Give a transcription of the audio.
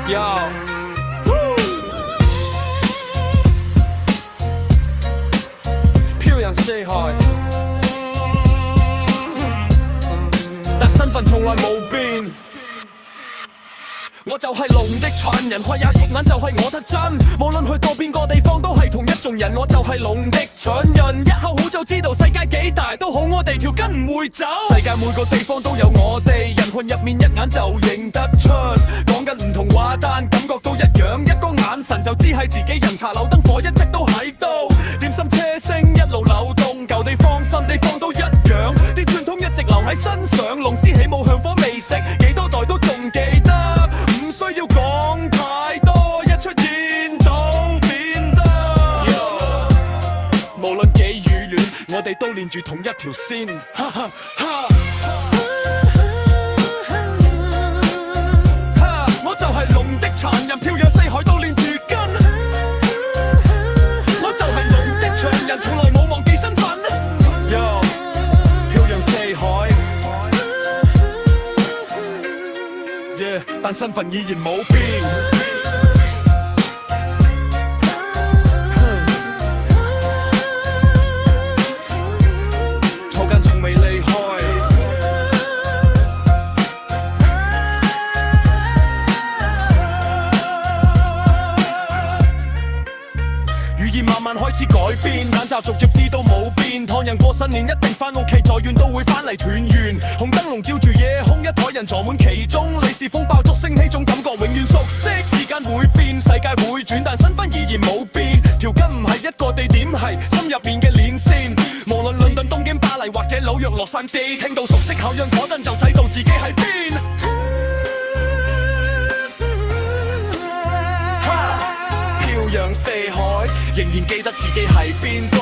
Yo，飄洋四海，但身份從來冇變。我就係龍的傳人，開眼肉眼就係我得真。無論去到邊個地方都係同一種人，我就係龍的傳人。一口好就知道世界幾大都好，我哋條根唔會走。世界每個地方都有我哋，人群入面一眼就認得出。講緊唔同話，但感覺都一樣，一個眼神就知係自己人。茶樓燈火一直都喺度，點心車聲一路流動，舊地方新地方都一樣，啲傳統一直留喺身上。龍獅起舞香火未食，幾多代都仲記得。唔需要講太多，一出現都變得。無論幾遠，我哋都連住同一條線。哈哈哈！我就係龍的殘人，飄洋四海都連住根。我就係龍的長人，從來冇忘記身份。飄洋四海。但身份依然冇變，草根從未離開。語言慢慢開始改變，但習俗逐啲都冇變。唐人過新年一定翻屋企，再遠都會翻嚟團圓。紅燈籠照住夜空，一枱人坐滿其中。利是風爆竹聲，呢種感覺永遠熟悉。時間會變，世界會轉，但身份依然冇變。條根唔係一個地點，係心入面嘅連線。無論倫敦、東京、巴黎或者紐約、洛杉磯，聽到熟悉口音嗰陣就知道自己喺邊。飄洋四海，仍然記得自己係邊個。